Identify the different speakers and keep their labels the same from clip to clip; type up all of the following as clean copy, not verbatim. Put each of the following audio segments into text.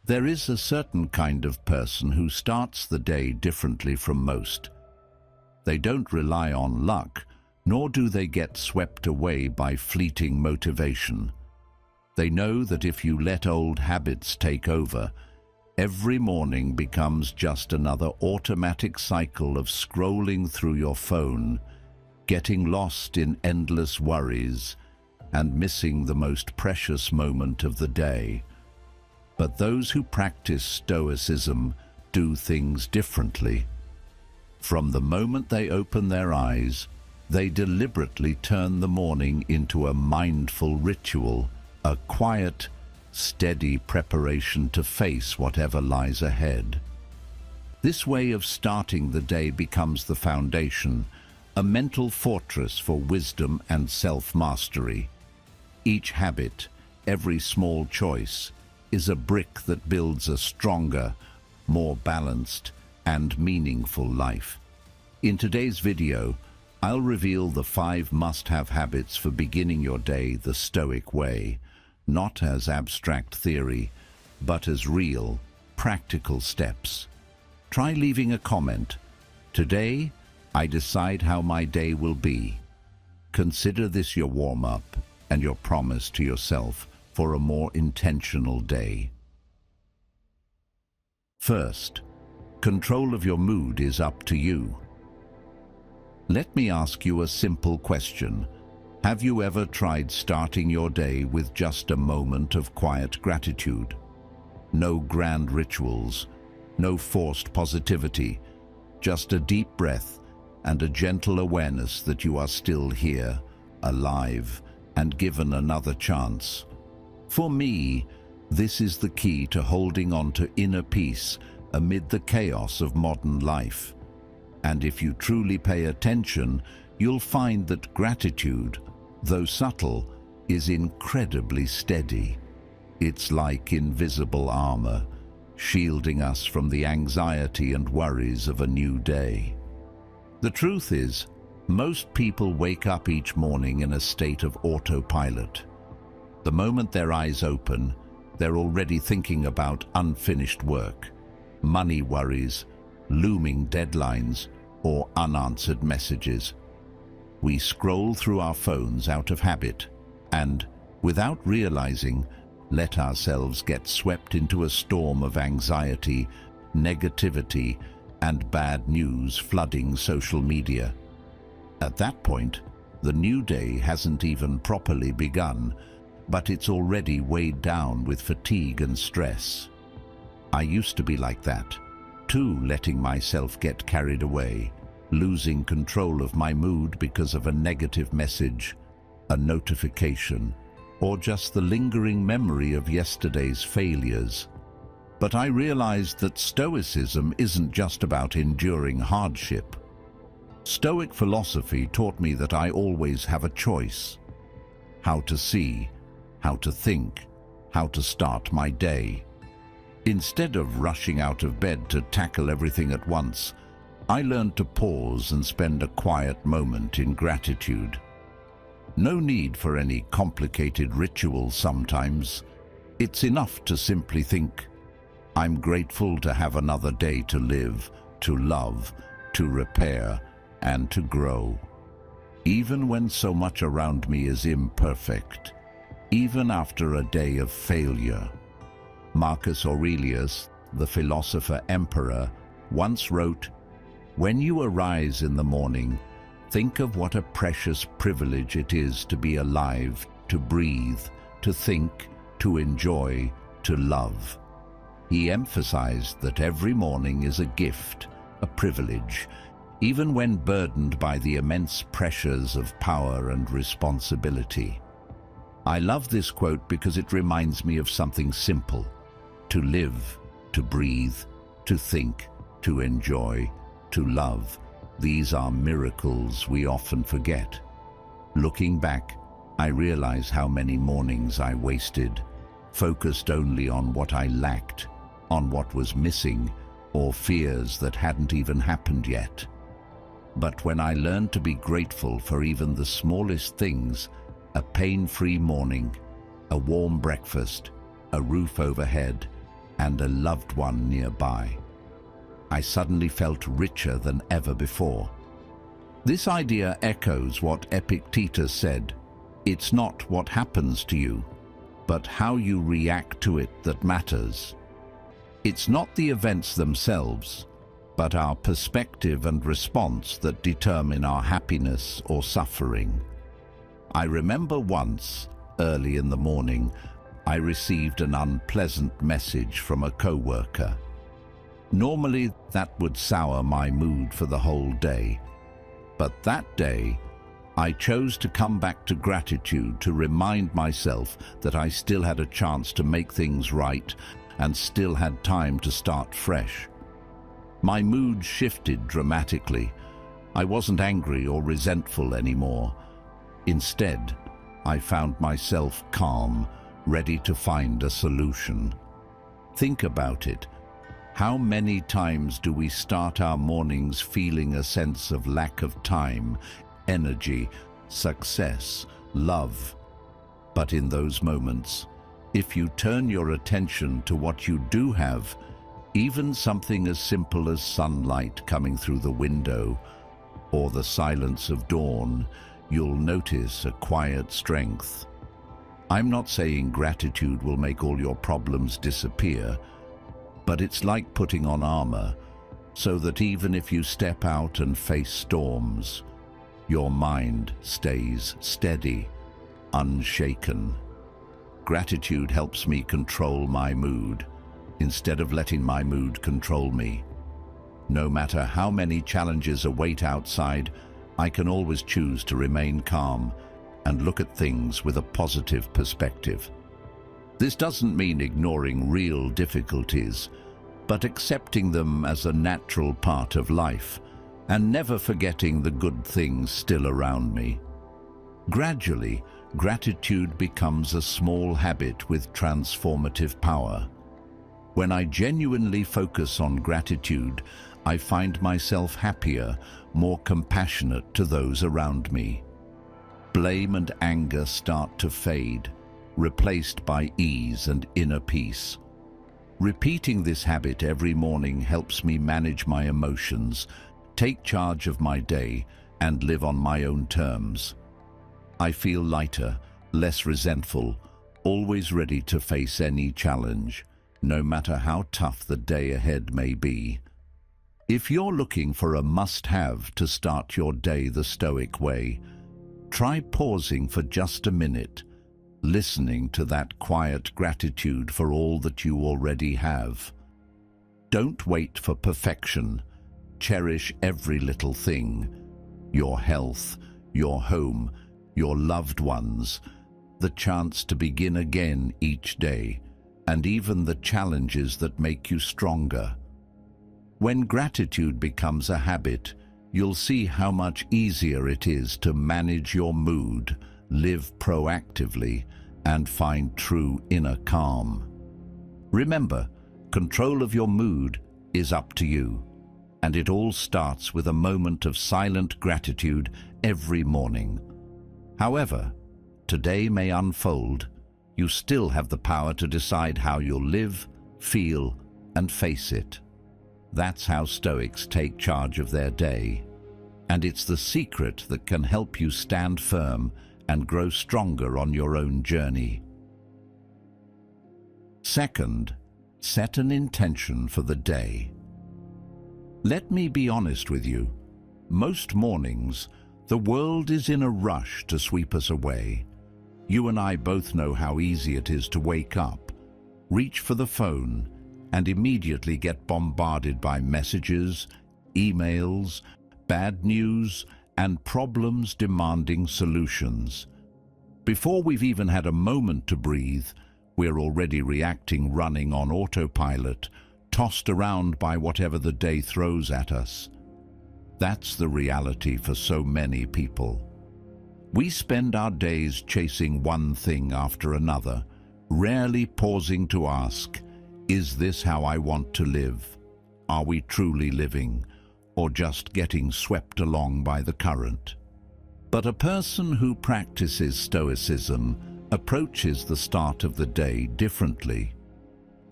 Speaker 1: There is a certain kind of person who starts the day differently from most. They don't rely on luck, nor do they get swept away by fleeting motivation. They know that if you let old habits take over, every morning becomes just another automatic cycle of scrolling through your phone, getting lost in endless worries, and missing the most precious moment of the day. But those who practice Stoicism do things differently. From the moment they open their eyes, they deliberately turn the morning into a mindful ritual, a quiet, steady preparation to face whatever lies ahead. This way of starting the day becomes the foundation, a mental fortress for wisdom and self-mastery. Each habit, every small choice, is a brick that builds a stronger, more balanced, and meaningful life. In today's video, I'll reveal the 5 must-have habits for beginning your day the Stoic way, not as abstract theory, but as real, practical steps. Try leaving a comment. Today, I decide how my day will be. Consider this your warm-up and your promise to yourself for a more intentional day. First, control of your mood is up to you. Let me ask you a simple question. Have you ever tried starting your day with just a moment of quiet gratitude? No grand rituals, no forced positivity, just a deep breath and a gentle awareness that you are still here, alive, and given another chance. For me, this is the key to holding on to inner peace amid the chaos of modern life. And if you truly pay attention, you'll find that gratitude, though subtle, is incredibly steady. It's like invisible armor, shielding us from the anxiety and worries of a new day. The truth is, most people wake up each morning in a state of autopilot. The moment their eyes open, they're already thinking about unfinished work, money worries, looming deadlines, or unanswered messages. We scroll through our phones out of habit and, without realizing, let ourselves get swept into a storm of anxiety, negativity, and bad news flooding social media. At that point, the new day hasn't even properly begun, but it's already weighed down with fatigue and stress. I used to be like that, too, letting myself get carried away, losing control of my mood because of a negative message, a notification, or just the lingering memory of yesterday's failures. But I realized that Stoicism isn't just about enduring hardship. Stoic philosophy taught me that I always have a choice: how to see, how to think, how to start my day. Instead of rushing out of bed to tackle everything at once, I learned to pause and spend a quiet moment in gratitude. No need for any complicated rituals sometimes. It's enough to simply think, I'm grateful to have another day to live, to love, to repair, and to grow. Even when so much around me is imperfect, even after a day of failure. Marcus Aurelius, the philosopher-emperor, once wrote, "When you arise in the morning, think of what a precious privilege it is to be alive, to breathe, to think, to enjoy, to love." He emphasized that every morning is a gift, a privilege, even when burdened by the immense pressures of power and responsibility. I love this quote because it reminds me of something simple: to live, to breathe, to think, to enjoy, to love. These are miracles we often forget. Looking back, I realize how many mornings I wasted, focused only on what I lacked, on what was missing, or fears that hadn't even happened yet. But when I learned to be grateful for even the smallest things, a pain-free morning, a warm breakfast, a roof overhead, and a loved one nearby. I suddenly felt richer than ever before. This idea echoes what Epictetus said: "It's not what happens to you, but how you react to it that matters." It's not the events themselves, but our perspective and response that determine our happiness or suffering. I remember once, early in the morning, I received an unpleasant message from a coworker. Normally, that would sour my mood for the whole day. But that day, I chose to come back to gratitude to remind myself that I still had a chance to make things right and still had time to start fresh. My mood shifted dramatically. I wasn't angry or resentful anymore. Instead, I found myself calm, ready to find a solution. Think about it. How many times do we start our mornings feeling a sense of lack of time, energy, success, love? But in those moments, if you turn your attention to what you do have, even something as simple as sunlight coming through the window or the silence of dawn, you'll notice a quiet strength. I'm not saying gratitude will make all your problems disappear, but it's like putting on armor, so that even if you step out and face storms, your mind stays steady, unshaken. Gratitude helps me control my mood, instead of letting my mood control me. No matter how many challenges await outside, I can always choose to remain calm and look at things with a positive perspective. This doesn't mean ignoring real difficulties, but accepting them as a natural part of life and never forgetting the good things still around me. Gradually, gratitude becomes a small habit with transformative power. When I genuinely focus on gratitude, I find myself happier, more compassionate to those around me. Blame and anger start to fade, replaced by ease and inner peace. Repeating this habit every morning helps me manage my emotions, take charge of my day, and live on my own terms. I feel lighter, less resentful, always ready to face any challenge, no matter how tough the day ahead may be. If you're looking for a must-have to start your day the Stoic way, try pausing for just a minute, listening to that quiet gratitude for all that you already have. Don't wait for perfection. Cherish every little thing: your health, your home, your loved ones, the chance to begin again each day, and even the challenges that make you stronger. When gratitude becomes a habit, you'll see how much easier it is to manage your mood, live proactively, and find true inner calm. Remember, control of your mood is up to you, and it all starts with a moment of silent gratitude every morning. However today may unfold, you still have the power to decide how you'll live, feel, and face it. That's how Stoics take charge of their day. And it's the secret that can help you stand firm and grow stronger on your own journey. Second, set an intention for the day. Let me be honest with you. Most mornings, the world is in a rush to sweep us away. You and I both know how easy it is to wake up, reach for the phone, and immediately get bombarded by messages, emails, bad news, and problems demanding solutions. Before we've even had a moment to breathe, we're already reacting, running on autopilot, tossed around by whatever the day throws at us. That's the reality for so many people. We spend our days chasing one thing after another, rarely pausing to ask, is this how I want to live? Are we truly living, or just getting swept along by the current? But a person who practices Stoicism approaches the start of the day differently.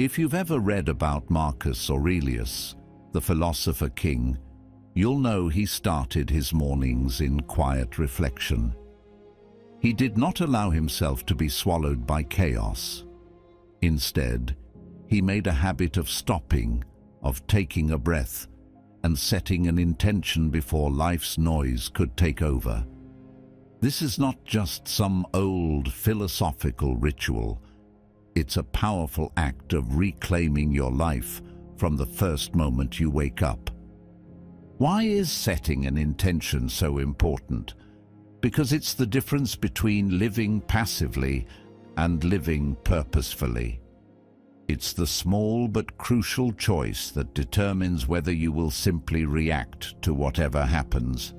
Speaker 1: If you've ever read about Marcus Aurelius, the philosopher king, you'll know he started his mornings in quiet reflection. He did not allow himself to be swallowed by chaos. Instead, he made a habit of stopping, of taking a breath, and setting an intention before life's noise could take over. This is not just some old philosophical ritual. It's a powerful act of reclaiming your life from the first moment you wake up. Why is setting an intention so important? Because it's the difference between living passively and living purposefully. It's the small but crucial choice that determines whether you will simply react to whatever happens,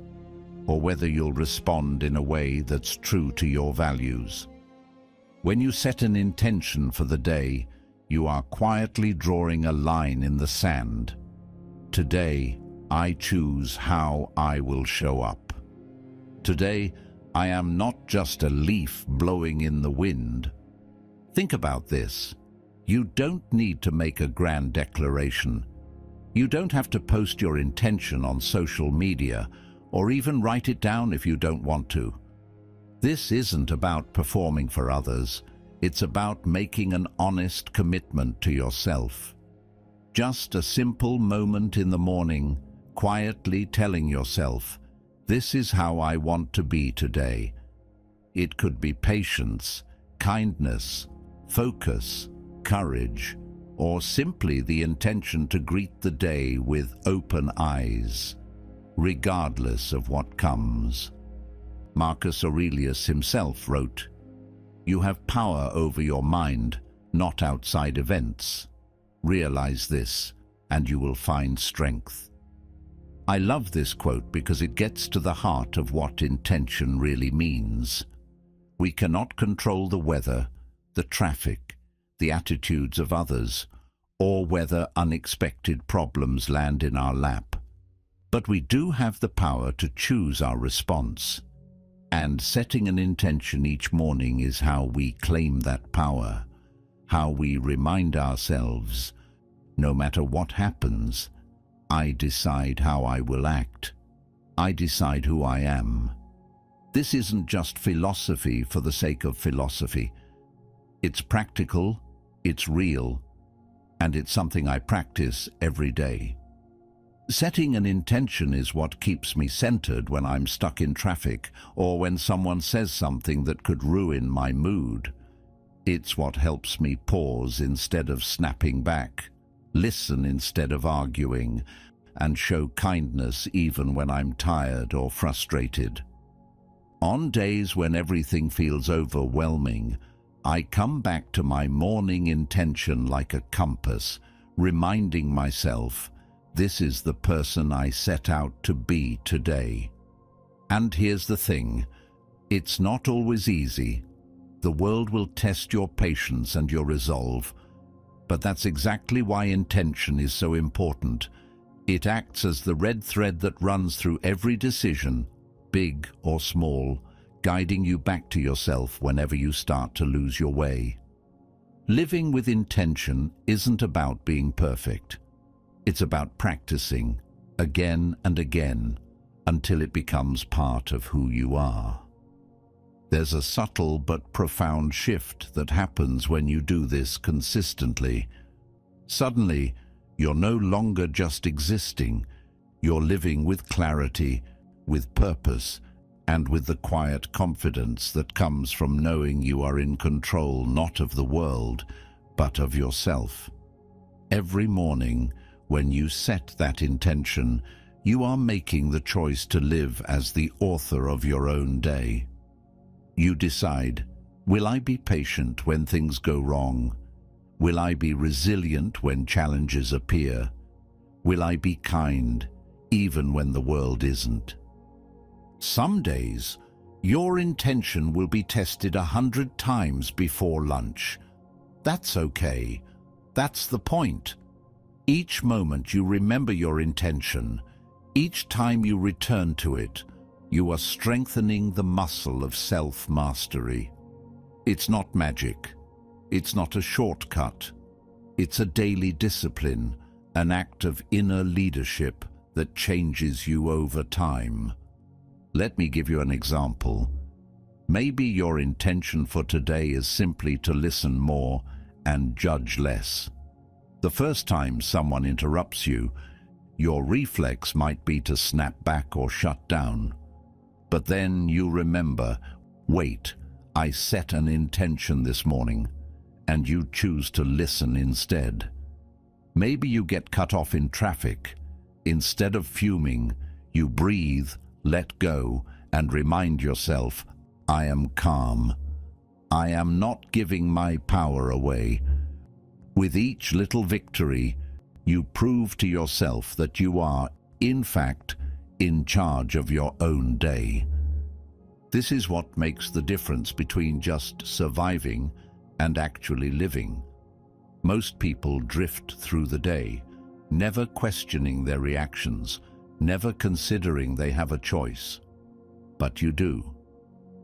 Speaker 1: or whether you'll respond in a way that's true to your values. When you set an intention for the day, you are quietly drawing a line in the sand. Today, I choose how I will show up. Today, I am not just a leaf blowing in the wind. Think about this. You don't need to make a grand declaration. You don't have to post your intention on social media, or even write it down if you don't want to. This isn't about performing for others. It's about making an honest commitment to yourself. Just a simple moment in the morning, quietly telling yourself, "This is how I want to be today." It could be patience, kindness, focus, courage, or simply the intention to greet the day with open eyes, regardless of what comes. Marcus Aurelius himself wrote, "You have power over your mind, not outside events. Realize this, and you will find strength." I love this quote because it gets to the heart of what intention really means. We cannot control the weather, the traffic, the attitudes of others, or whether unexpected problems land in our lap. But we do have the power to choose our response. And setting an intention each morning is how we claim that power, how we remind ourselves, no matter what happens, I decide how I will act. I decide who I am. This isn't just philosophy for the sake of philosophy. It's practical, it's real, and it's something I practice every day. Setting an intention is what keeps me centered when I'm stuck in traffic or when someone says something that could ruin my mood. It's what helps me pause instead of snapping back, listen instead of arguing, and show kindness even when I'm tired or frustrated. On days when everything feels overwhelming, I come back to my morning intention like a compass, reminding myself, this is the person I set out to be today. And here's the thing, it's not always easy. The world will test your patience and your resolve, but that's exactly why intention is so important. It acts as the red thread that runs through every decision, big or small, guiding you back to yourself whenever you start to lose your way. Living with intention isn't about being perfect. It's about practicing again and again until it becomes part of who you are. There's a subtle but profound shift that happens when you do this consistently. Suddenly, you're no longer just existing. You're living with clarity, with purpose, and with the quiet confidence that comes from knowing you are in control not of the world, but of yourself. Every morning, when you set that intention, you are making the choice to live as the author of your own day. You decide, will I be patient when things go wrong? Will I be resilient when challenges appear? Will I be kind, even when the world isn't? Some days, your intention will be tested 100 times before lunch. That's okay. That's the point. Each moment you remember your intention, each time you return to it, you are strengthening the muscle of self-mastery. It's not magic. It's not a shortcut. It's a daily discipline, an act of inner leadership that changes you over time. Let me give you an example. Maybe your intention for today is simply to listen more and judge less. The first time someone interrupts you, your reflex might be to snap back or shut down. But then you remember, wait, I set an intention this morning, and you choose to listen instead. Maybe you get cut off in traffic. Instead of fuming, you breathe, let go, and remind yourself, I am calm. I am not giving my power away. With each little victory, you prove to yourself that you are, in fact, in charge of your own day. This is what makes the difference between just surviving and actually living. Most people drift through the day, never questioning their reactions, never considering they have a choice. But you do.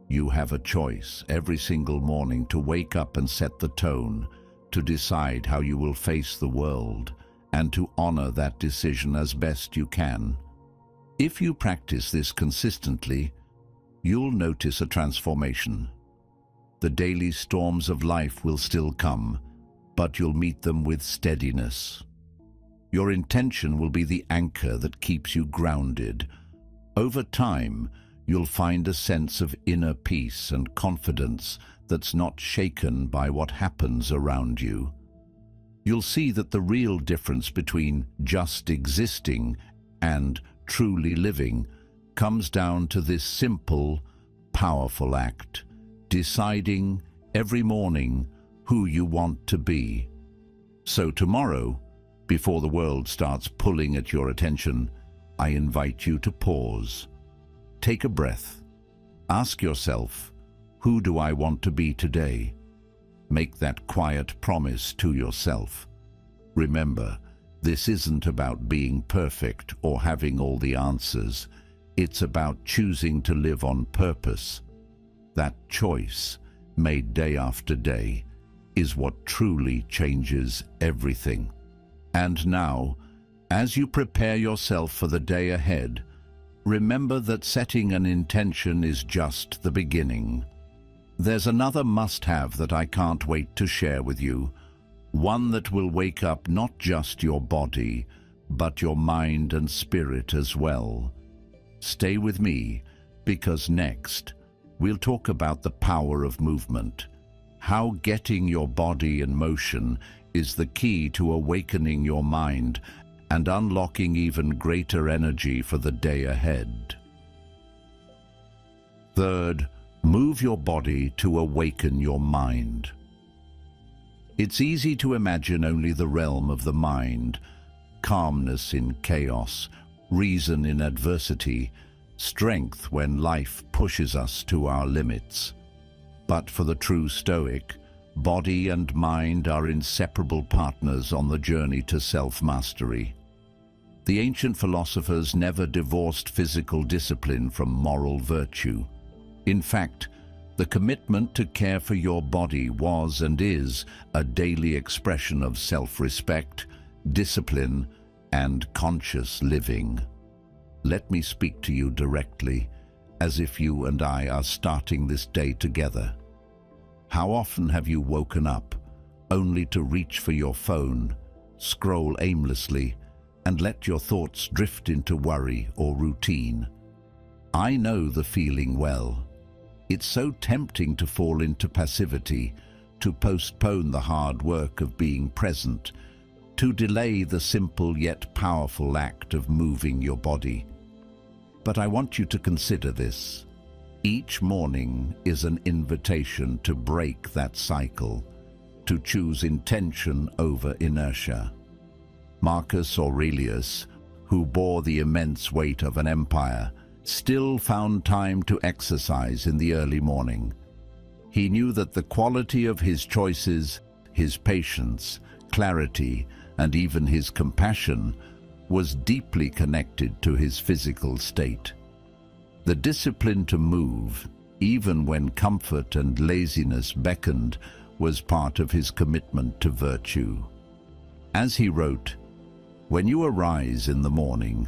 Speaker 1: You have a choice every single morning to wake up and set the tone, to decide how you will face the world, and to honor that decision as best you can. If you practice this consistently, you'll notice a transformation. The daily storms of life will still come, but you'll meet them with steadiness. Your intention will be the anchor that keeps you grounded. Over time, you'll find a sense of inner peace and confidence that's not shaken by what happens around you. You'll see that the real difference between just existing and truly living comes down to this simple, powerful act, deciding every morning who you want to be. So tomorrow, before the world starts pulling at your attention, I invite you to pause. Take a breath. Ask yourself, who do I want to be today? Make that quiet promise to yourself. Remember, this isn't about being perfect or having all the answers. It's about choosing to live on purpose. That choice, made day after day, is what truly changes everything. And now, as you prepare yourself for the day ahead, remember that setting an intention is just the beginning. There's another must-have that I can't wait to share with you, one that will wake up not just your body, but your mind and spirit as well. Stay with me, because next, we'll talk about the power of movement, how getting your body in motion is the key to awakening your mind and unlocking even greater energy for the day ahead. Third, move your body to awaken your mind. It's easy to imagine only the realm of the mind, calmness in chaos, reason in adversity, strength when life pushes us to our limits. But for the true Stoic, body and mind are inseparable partners on the journey to self-mastery. The ancient philosophers never divorced physical discipline from moral virtue. In fact, the commitment to care for your body was and is a daily expression of self-respect, discipline, and conscious living. Let me speak to you directly, as if you and I are starting this day together. How often have you woken up only to reach for your phone, scroll aimlessly, and let your thoughts drift into worry or routine? I know the feeling well. It's so tempting to fall into passivity, to postpone the hard work of being present, to delay the simple yet powerful act of moving your body. But I want you to consider this. Each morning is an invitation to break that cycle, to choose intention over inertia. Marcus Aurelius, who bore the immense weight of an empire, still found time to exercise in the early morning. He knew that the quality of his choices, his patience, clarity, and even his compassion was deeply connected to his physical state. The discipline to move, even when comfort and laziness beckoned, was part of his commitment to virtue. As he wrote, "When you arise in the morning,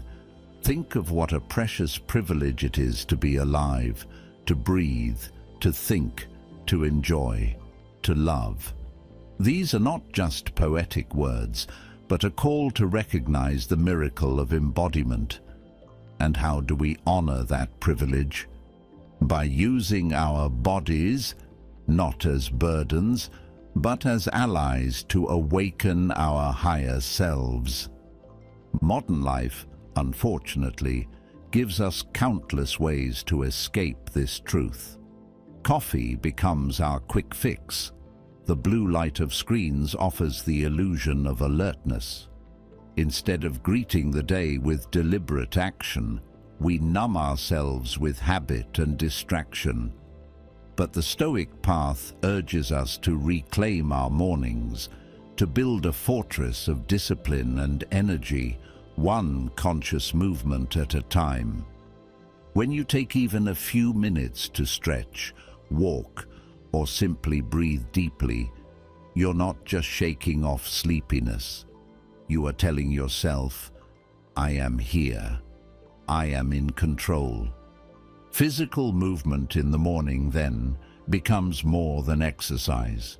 Speaker 1: think of what a precious privilege it is to be alive, to breathe, to think, to enjoy, to love." These are not just poetic words, but a call to recognize the miracle of embodiment. And how do we honor that privilege? By using our bodies, not as burdens, but as allies to awaken our higher selves. Modern life, unfortunately, gives us countless ways to escape this truth. Coffee becomes our quick fix. The blue light of screens offers the illusion of alertness. Instead of greeting the day with deliberate action, we numb ourselves with habit and distraction. But the Stoic path urges us to reclaim our mornings, to build a fortress of discipline and energy, one conscious movement at a time. When you take even a few minutes to stretch, walk, or simply breathe deeply, you're not just shaking off sleepiness. You are telling yourself, "I am here. I am in control." Physical movement in the morning, then, becomes more than exercise.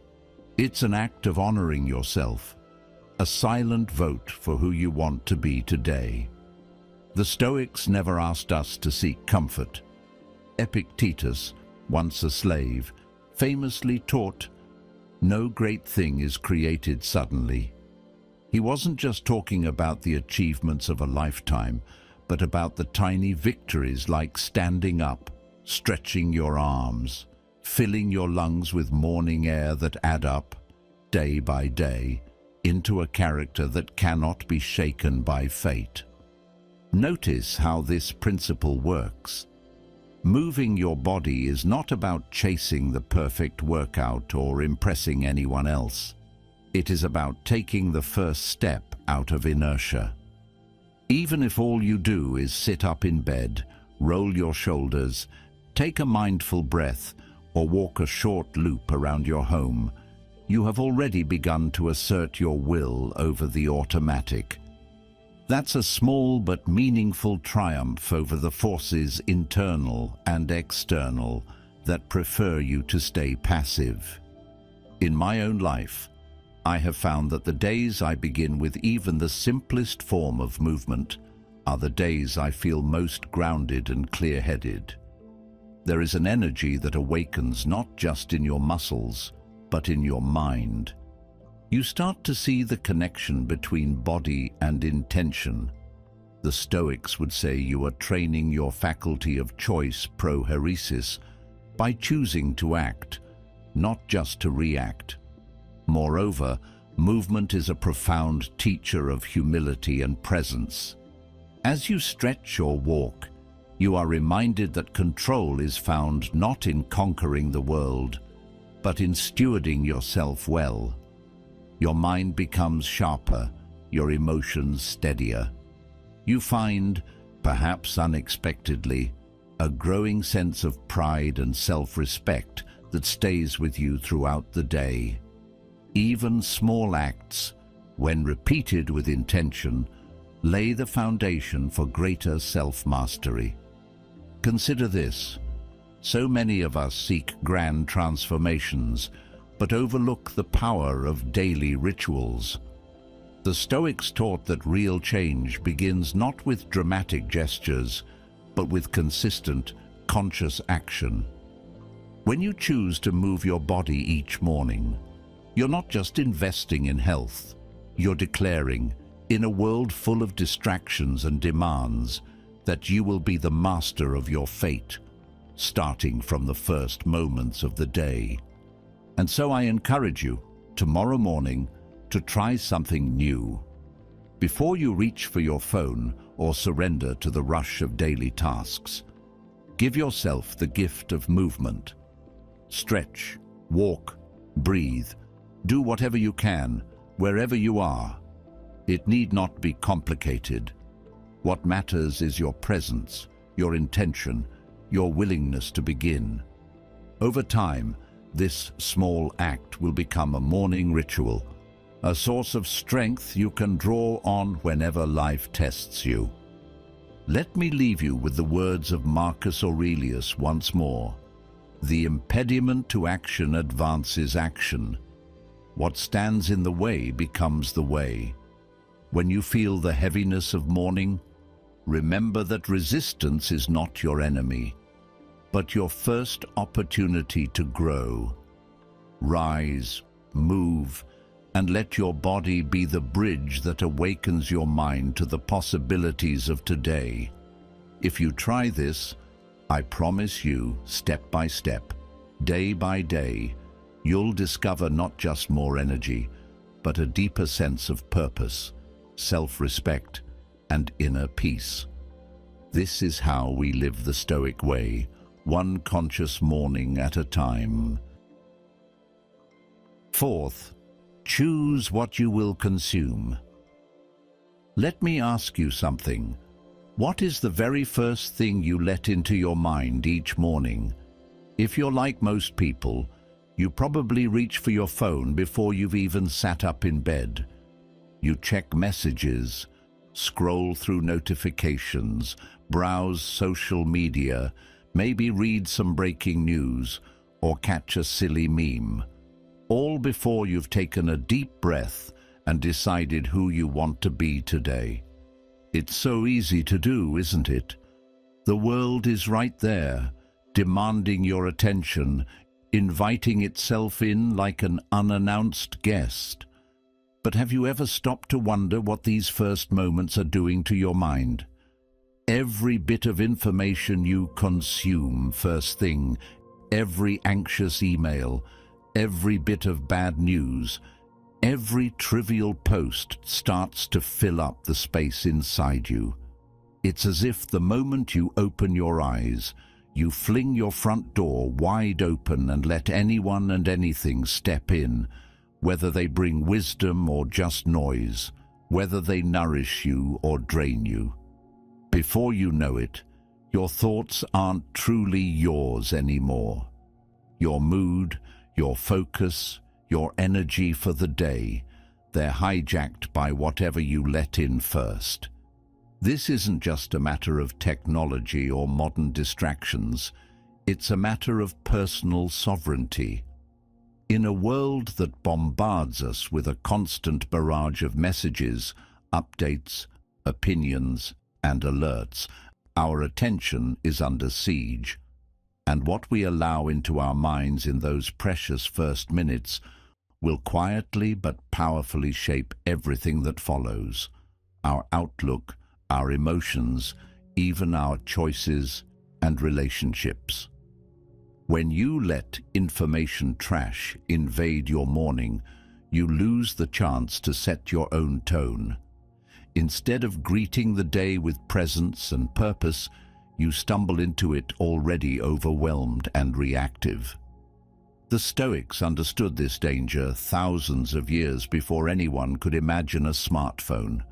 Speaker 1: It's an act of honoring yourself, a silent vote for who you want to be today. The Stoics never asked us to seek comfort. Epictetus, once a slave, famously taught, "No great thing is created suddenly." He wasn't just talking about the achievements of a lifetime, but about the tiny victories like standing up, stretching your arms, filling your lungs with morning air that add up, day by day, into a character that cannot be shaken by fate. Notice how this principle works. Moving your body is not about chasing the perfect workout or impressing anyone else. It is about taking the first step out of inertia. Even if all you do is sit up in bed, roll your shoulders, take a mindful breath, or walk a short loop around your home, you have already begun to assert your will over the automatic. That's a small but meaningful triumph over the forces internal and external that prefer you to stay passive. In my own life, I have found that the days I begin with even the simplest form of movement are the days I feel most grounded and clear-headed. There is an energy that awakens not just in your muscles, but in your mind. You start to see the connection between body and intention. The Stoics would say you are training your faculty of choice prohairesis by choosing to act, not just to react. Moreover, movement is a profound teacher of humility and presence. As you stretch or walk, you are reminded that control is found not in conquering the world, but in stewarding yourself well. Your mind becomes sharper, your emotions steadier. You find, perhaps unexpectedly, a growing sense of pride and self-respect that stays with you throughout the day. Even small acts, when repeated with intention, lay the foundation for greater self-mastery. Consider this. So many of us seek grand transformations, but overlook the power of daily rituals. The Stoics taught that real change begins not with dramatic gestures, but with consistent, conscious action. When you choose to move your body each morning, you're not just investing in health, you're declaring, in a world full of distractions and demands, that you will be the master of your fate, starting from the first moments of the day. And so I encourage you, tomorrow morning, to try something new. Before you reach for your phone or surrender to the rush of daily tasks, give yourself the gift of movement. Stretch, walk, breathe, do whatever you can, wherever you are. It need not be complicated. What matters is your presence, your intention, your willingness to begin. Over time, this small act will become a morning ritual, a source of strength you can draw on whenever life tests you. Let me leave you with the words of Marcus Aurelius once more. The impediment to action advances action. What stands in the way becomes the way. When you feel the heaviness of morning, remember that resistance is not your enemy, but your first opportunity to grow. Rise, move, and let your body be the bridge that awakens your mind to the possibilities of today. If you try this, I promise you, step by step, day by day, you'll discover not just more energy, but a deeper sense of purpose, self-respect, and inner peace. This is how we live the Stoic way, one conscious morning at a time. Fourth, choose what you will consume. Let me ask you something. What is the very first thing you let into your mind each morning? If you're like most people, you probably reach for your phone before you've even sat up in bed. You check messages, scroll through notifications, browse social media, maybe read some breaking news, or catch a silly meme. All before you've taken a deep breath and decided who you want to be today. It's so easy to do, isn't it? The world is right there, demanding your attention, inviting itself in like an unannounced guest. But have you ever stopped to wonder what these first moments are doing to your mind? Every bit of information you consume first thing, every anxious email, every bit of bad news, every trivial post starts to fill up the space inside you. It's as if the moment you open your eyes, you fling your front door wide open and let anyone and anything step in, whether they bring wisdom or just noise, whether they nourish you or drain you. Before you know it, your thoughts aren't truly yours anymore. Your mood, your focus, your energy for the day, they're hijacked by whatever you let in first. This isn't just a matter of technology or modern distractions, it's a matter of personal sovereignty. In a world that bombards us with a constant barrage of messages, updates, opinions, and alerts, our attention is under siege. And what we allow into our minds in those precious first minutes will quietly but powerfully shape everything that follows. Our outlook, our emotions, even our choices and relationships. When you let information trash invade your morning, you lose the chance to set your own tone. Instead of greeting the day with presence and purpose, you stumble into it already overwhelmed and reactive. The Stoics understood this danger thousands of years before anyone could imagine a smartphone.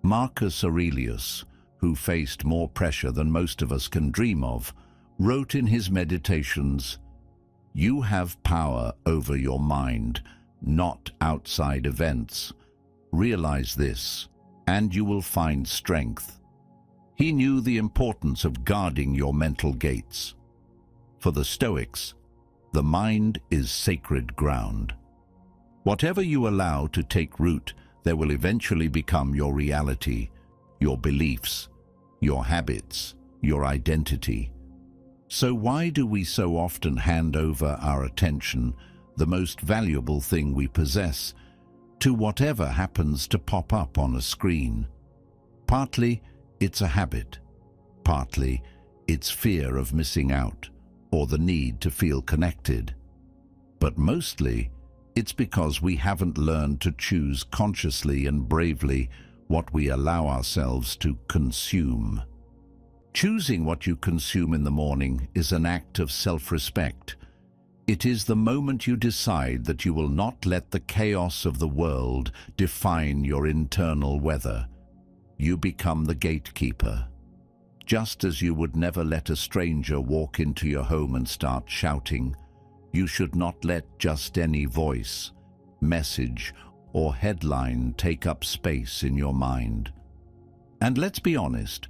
Speaker 1: Marcus Aurelius, who faced more pressure than most of us can dream of, wrote in his Meditations, "You have power over your mind, not outside events. Realize this, and you will find strength." He knew the importance of guarding your mental gates. For the Stoics, the mind is sacred ground. Whatever you allow to take root, there will eventually become your reality, your beliefs, your habits, your identity. So why do we so often hand over our attention, the most valuable thing we possess, to whatever happens to pop up on a screen? Partly, it's a habit. Partly, it's fear of missing out, or the need to feel connected. But mostly, it's because we haven't learned to choose consciously and bravely what we allow ourselves to consume. Choosing what you consume in the morning is an act of self-respect. It is the moment you decide that you will not let the chaos of the world define your internal weather. You become the gatekeeper. Just as you would never let a stranger walk into your home and start shouting, you should not let just any voice, message, or headline take up space in your mind. And let's be honest,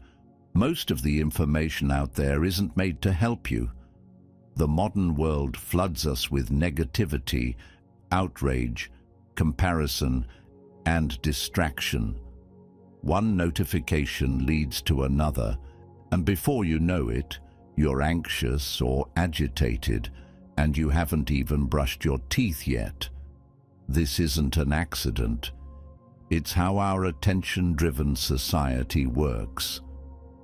Speaker 1: most of the information out there isn't made to help you. The modern world floods us with negativity, outrage, comparison, and distraction. One notification leads to another, and before you know it, you're anxious or agitated, and you haven't even brushed your teeth yet. This isn't an accident. It's how our attention-driven society works.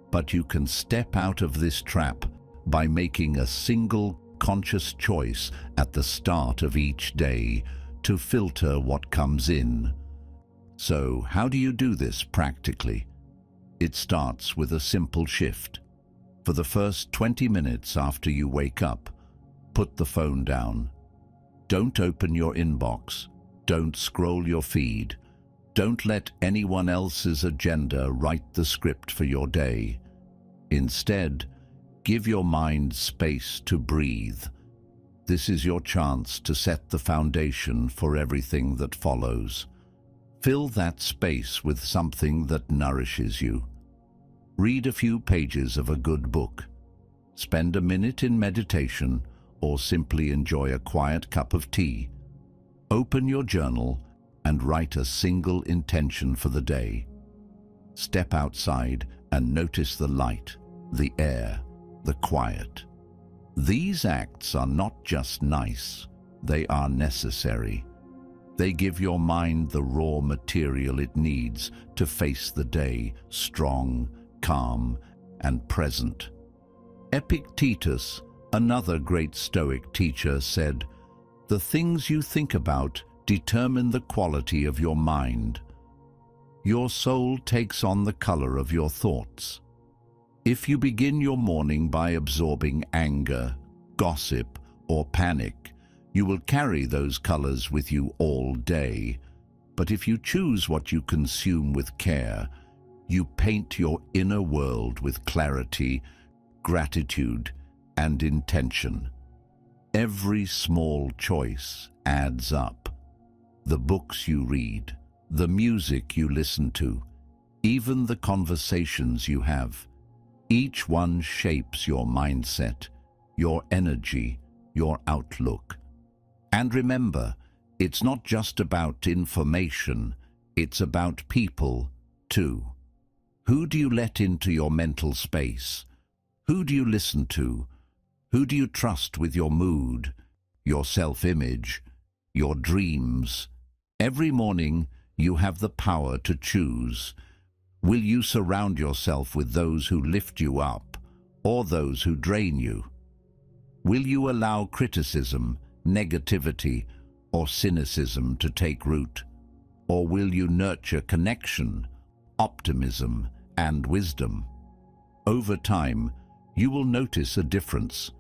Speaker 1: But you can step out of this trap by making a single conscious choice at the start of each day to filter what comes in. So, how do you do this practically? It starts with a simple shift. For the first 20 minutes after you wake up, put the phone down. Don't open your inbox. Don't scroll your feed. Don't let anyone else's agenda write the script for your day. Instead, give your mind space to breathe. This is your chance to set the foundation for everything that follows. Fill that space with something that nourishes you. Read a few pages of a good book. Spend a minute in meditation, or simply enjoy a quiet cup of tea. Open your journal and write a single intention for the day. Step outside and notice the light, the air, the quiet. These acts are not just nice, they are necessary. They give your mind the raw material it needs to face the day strong, calm, and present. Epictetus, another great Stoic teacher, said, "The things you think about determine the quality of your mind. Your soul takes on the color of your thoughts." If you begin your morning by absorbing anger, gossip, or panic, you will carry those colors with you all day. But if you choose what you consume with care, you paint your inner world with clarity, gratitude, and intention. Every small choice adds up. The books you read, the music you listen to, even the conversations you have, each one shapes your mindset, your energy, your outlook. And remember, it's not just about information, it's about people, too. Who do you let into your mental space? Who do you listen to? Who do you trust with your mood, your self-image, your dreams? Every morning, you have the power to choose. Will you surround yourself with those who lift you up, or those who drain you? Will you allow criticism, negativity, or cynicism to take root? Or will you nurture connection, optimism, and wisdom? Over time, you will notice a difference.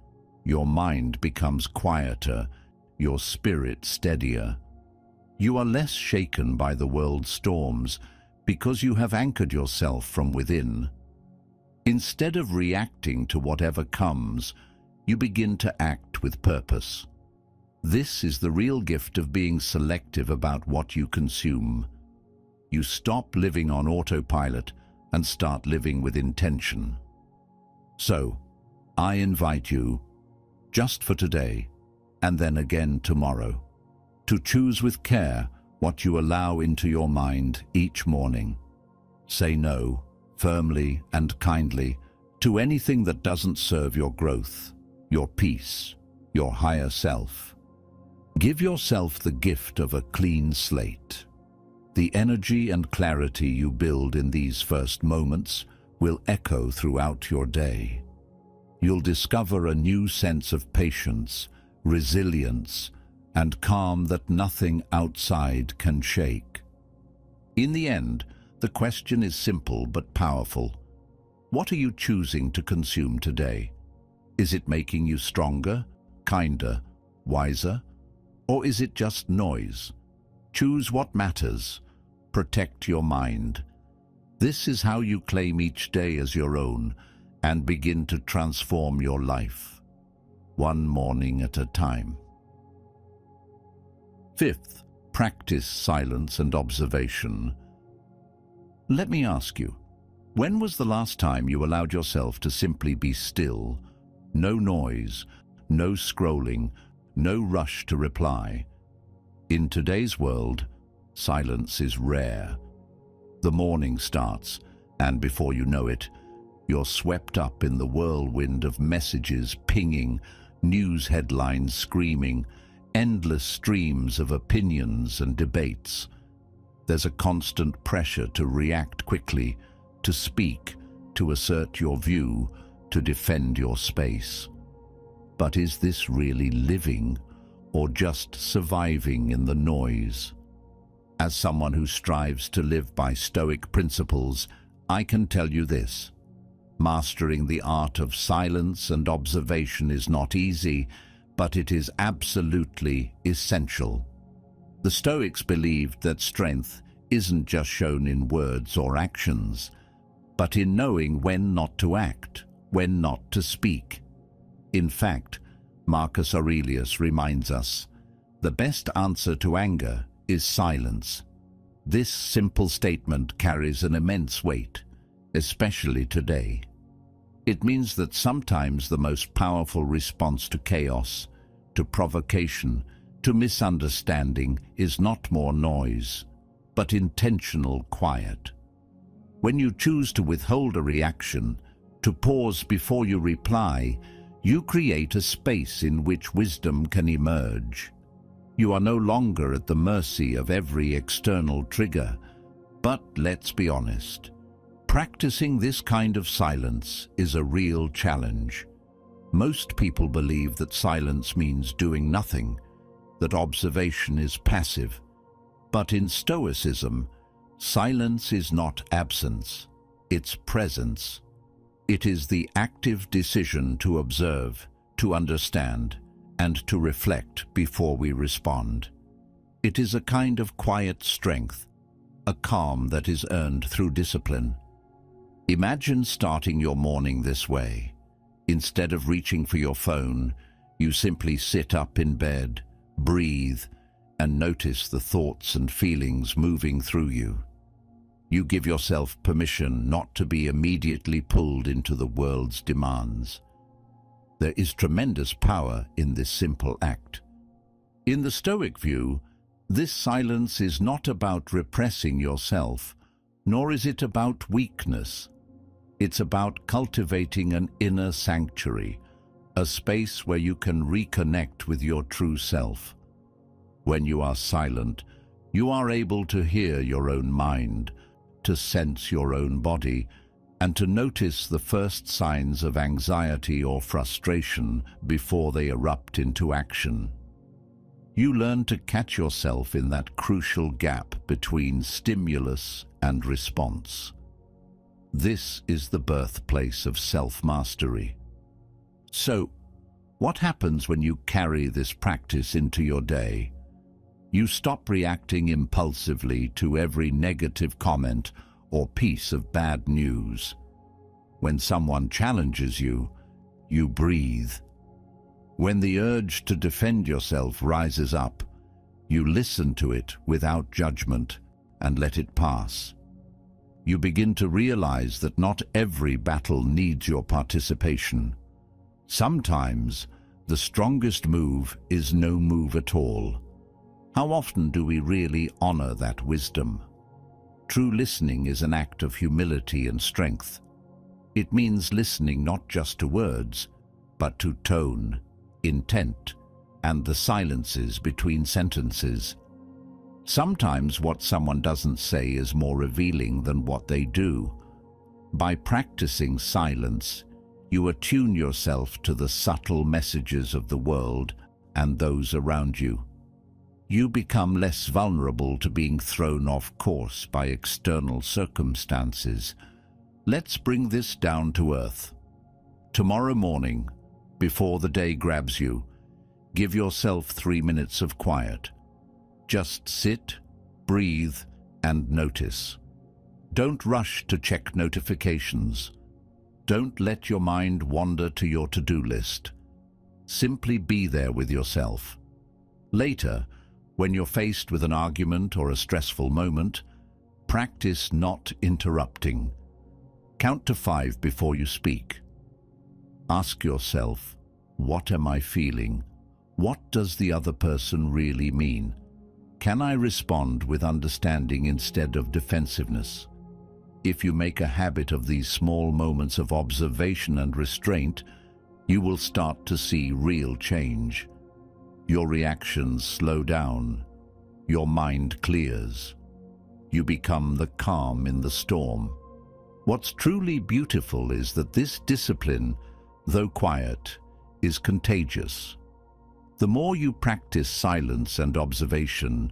Speaker 1: Your mind becomes quieter, your spirit steadier. You are less shaken by the world's storms because you have anchored yourself from within. Instead of reacting to whatever comes, you begin to act with purpose. This is the real gift of being selective about what you consume. You stop living on autopilot and start living with intention. So, I invite you, just for today, and then again tomorrow, to choose with care what you allow into your mind each morning. Say no, firmly and kindly, to anything that doesn't serve your growth, your peace, your higher self. Give yourself the gift of a clean slate. The energy and clarity you build in these first moments will echo throughout your day. You'll discover a new sense of patience, resilience, and calm that nothing outside can shake. In the end, the question is simple but powerful. What are you choosing to consume today? Is it making you stronger, kinder, wiser? Or is it just noise? Choose what matters. Protect your mind. This is how you claim each day as your own and begin to transform your life, one morning at a time. Fifth, practice silence and observation. Let me ask you, when was the last time you allowed yourself to simply be still? No noise, no scrolling, no rush to reply. In today's world, silence is rare. The morning starts, and before you know it, you're swept up in the whirlwind of messages pinging, news headlines screaming, endless streams of opinions and debates. There's a constant pressure to react quickly, to speak, to assert your view, to defend your space. But is this really living, or just surviving in the noise? As someone who strives to live by Stoic principles, I can tell you this. Mastering the art of silence and observation is not easy, but it is absolutely essential. The Stoics believed that strength isn't just shown in words or actions, but in knowing when not to act, when not to speak. In fact, Marcus Aurelius reminds us, the best answer to anger is silence. This simple statement carries an immense weight, especially today. It means that sometimes the most powerful response to chaos, to provocation, to misunderstanding is not more noise, but intentional quiet. When you choose to withhold a reaction, to pause before you reply, you create a space in which wisdom can emerge. You are no longer at the mercy of every external trigger. But let's be honest, practicing this kind of silence is a real challenge. Most people believe that silence means doing nothing, that observation is passive. But in Stoicism, silence is not absence, it's presence. It is the active decision to observe, to understand, and to reflect before we respond. It is a kind of quiet strength, a calm that is earned through discipline. Imagine starting your morning this way. Instead of reaching for your phone, you simply sit up in bed, breathe, and notice the thoughts and feelings moving through you. You give yourself permission not to be immediately pulled into the world's demands. There is tremendous power in this simple act. In the Stoic view, this silence is not about repressing yourself, nor is it about weakness. It's about cultivating an inner sanctuary, a space where you can reconnect with your true self. When you are silent, you are able to hear your own mind, to sense your own body, and to notice the first signs of anxiety or frustration before they erupt into action. You learn to catch yourself in that crucial gap between stimulus and response. This is the birthplace of self-mastery. So, what happens when you carry this practice into your day? You stop reacting impulsively to every negative comment or piece of bad news. When someone challenges you, you breathe. When the urge to defend yourself rises up, you listen to it without judgment and let it pass. You begin to realize that not every battle needs your participation. Sometimes, the strongest move is no move at all. How often do we really honor that wisdom? True listening is an act of humility and strength. It means listening not just to words, but to tone, intent, and the silences between sentences. Sometimes what someone doesn't say is more revealing than what they do. By practicing silence, you attune yourself to the subtle messages of the world and those around you. You become less vulnerable to being thrown off course by external circumstances. Let's bring this down to earth. Tomorrow morning, before the day grabs you, give yourself 3 minutes of quiet. Just sit, breathe, and notice. Don't rush to check notifications. Don't let your mind wander to your to-do list. Simply be there with yourself. Later, When you're faced with an argument or a stressful moment, practice not interrupting. Count to 5 before you speak. Ask yourself, what am I feeling? What does the other person really mean? Can I respond with understanding instead of defensiveness? If you make a habit of these small moments of observation and restraint, you will start to see real change. Your reactions slow down. Your mind clears. You become the calm in the storm. What's truly beautiful is that this discipline, though quiet, is contagious. The more you practice silence and observation,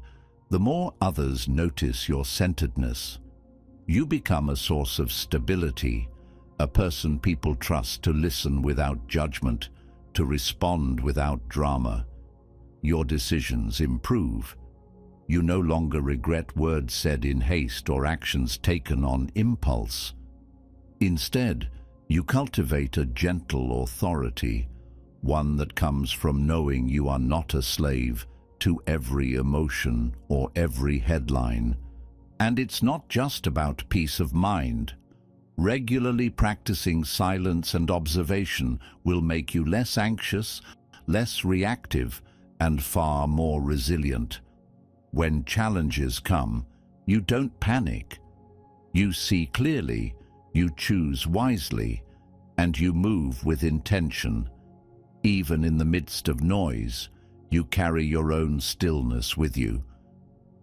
Speaker 1: the more others notice your centeredness. You become a source of stability, a person people trust to listen without judgment, to respond without drama. Your decisions improve. You no longer regret words said in haste or actions taken on impulse. Instead, you cultivate a gentle authority, one that comes from knowing you are not a slave to every emotion or every headline. And it's not just about peace of mind. Regularly practicing silence and observation will make you less anxious, less reactive, and far more resilient. When challenges come, you don't panic. You see clearly, you choose wisely, and you move with intention. Even in the midst of noise, you carry your own stillness with you.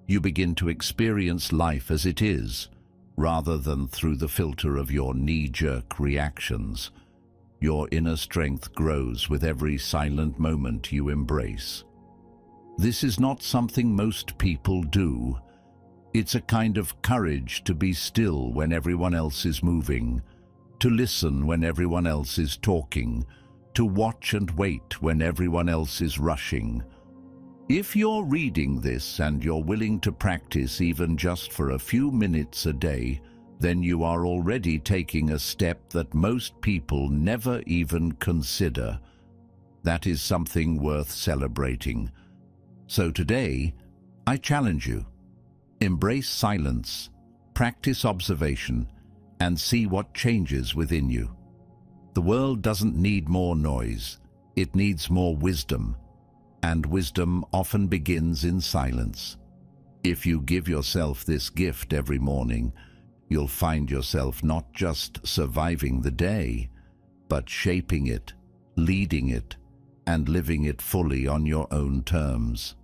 Speaker 1: You begin to experience life as it is, rather than through the filter of your knee-jerk reactions. Your inner strength grows with every silent moment you embrace. This is not something most people do. It's a kind of courage to be still when everyone else is moving, to listen when everyone else is talking, to watch and wait when everyone else is rushing. If you're reading this and you're willing to practice even just for a few minutes a day, then you are already taking a step that most people never even consider. That is something worth celebrating. So today, I challenge you. Embrace silence, practice observation, and see what changes within you. The world doesn't need more noise, it needs more wisdom. And wisdom often begins in silence. If you give yourself this gift every morning, you'll find yourself not just surviving the day, but shaping it, leading it, and living it fully on your own terms.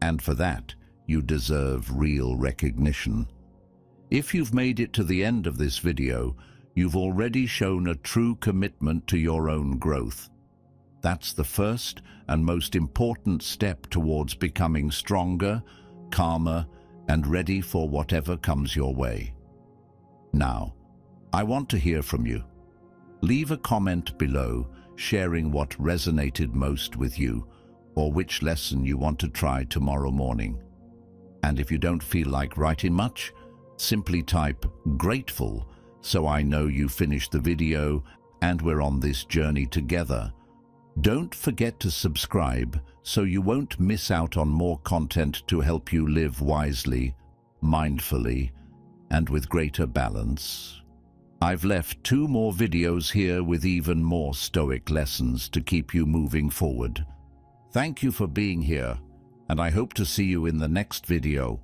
Speaker 1: And for that, you deserve real recognition. If you've made it to the end of this video, you've already shown a true commitment to your own growth. That's the first and most important step towards becoming stronger, calmer, and ready for whatever comes your way. Now, I want to hear from you. Leave a comment below sharing what resonated most with you or which lesson you want to try tomorrow morning. And if you don't feel like writing much, simply type "grateful" so I know you finished the video and we're on this journey together. Don't forget to subscribe so you won't miss out on more content to help you live wisely, mindfully, and with greater balance. I've left 2 more videos here with even more Stoic lessons to keep you moving forward. Thank you for being here, and I hope to see you in the next video.